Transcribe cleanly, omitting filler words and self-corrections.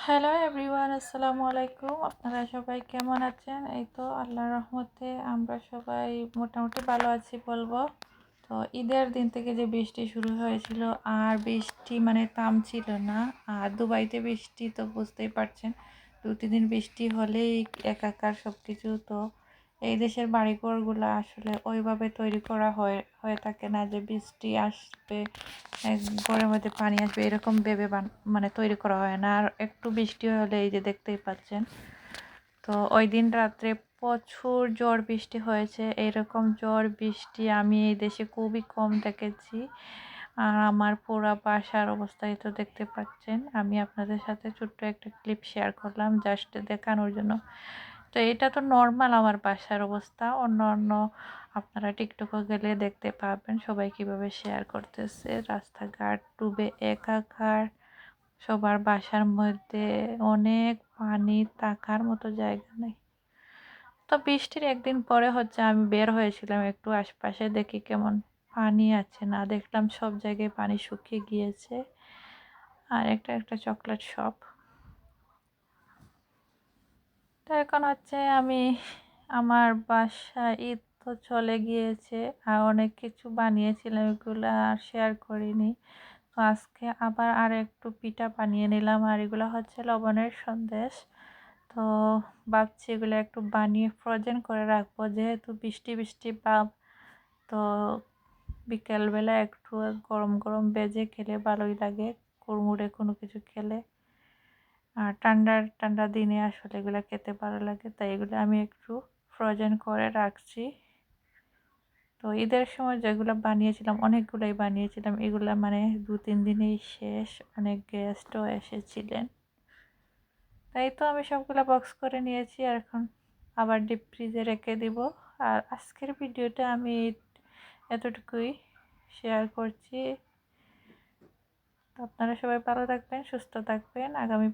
Hello everyone, আসসালামু আলাইকুম। আপনারা সবাই কেমন আছেন? এই তো আল্লাহর রহমতে আমরা সবাই মোটামুটি ভালো আছি বলবো। তো ঈদের দিন থেকে যে বৃষ্টি শুরু হয়েছিল, আর বৃষ্টি মানে থামছিল না। আর দুবাইতে বৃষ্টি তো বুঝতেই পারছেন, 2-3 দিন বৃষ্টি হলেই একাকার সব কিছু। তো এই দেশের বাড়িঘরগুলো আসলে ওইভাবে তৈরি করা হয়ে থাকে না যে বৃষ্টি আসবে, ঘরের মধ্যে পানি আসবে এরকম ভেবে মানে তৈরি করা হয় না। আর একটু বৃষ্টি হলে এই যে দেখতেই পাচ্ছেন, তো ওই দিন রাত্রে প্রচুর ঝড় বৃষ্টি হয়েছে। এরকম ঝড় বৃষ্টি আমি এই দেশে খুবই কম দেখেছি। আর আমার পুরো বাসার অবস্থাই তো দেখতে পাচ্ছেন। আমি আপনাদের সাথে ছোট্ট একটা ক্লিপ শেয়ার করলাম জাস্ট দেখানোর জন্য। তো এটা তো নর্মাল আমার বাসার অবস্থা। অন্য অন্য আপনারা টিকটকে গেলে দেখতে পাবেন সবাই কিভাবে শেয়ার করতেছে। রাস্তাঘাট ডুবে একাকার, সবার বাসার মধ্যে অনেক পানি, থাকার মতো জায়গা নেই। তো বৃষ্টির একদিন পরে আমি বের হয়েছিলাম একটু আশপাশে, দেখি কেমন পানি আছে, না দেখলাম সব জায়গায় পানি শুকিয়ে গিয়েছে। আর একটা একটা চকলেট শপ। তো এখন আমি আমার বাসায়, ঈদ তো চলে গিয়েছে, আর অনেক কিছু বানিয়েছিলাম, এগুলো আর শেয়ার করিনি। তো আজকে আবার আর একটু পিঠা বানিয়ে নিলাম, আর এগুলো হচ্ছে লবণের সন্দেশ। তো ভাবছি এগুলো একটু বানিয়ে ফ্রোজেন করে রাখবো, যেহেতু বৃষ্টি বৃষ্টি ভাব। তো বিকেলবেলা একটু গরম গরম বেজে খেলে ভালোই লাগে, কুড়মুড়ে কোনো কিছু খেলে। আর ঠান্ডার ঠান্ডা দিনে আসলে এগুলো খেতে ভালো লাগে, তাই এগুলো আমি একটু ফ্রোজেন করে রাখছি। তো ঈদের সময় যেগুলো বানিয়েছিলাম, অনেকগুলোই বানিয়েছিলাম, এগুলো মানে 2-3 দিনেই শেষ। অনেক গেস্টও এসেছিলেন, তাই তো আমি সবগুলো বক্স করে নিয়েছি, আর এখন আবার ডিপ ফ্রিজে রেখে দিব। আর আজকের ভিডিওটা আমি এতটুকুই শেয়ার করছি। তো আপনারা সবাই ভালো থাকবেন, সুস্থ থাকবেন। আগামী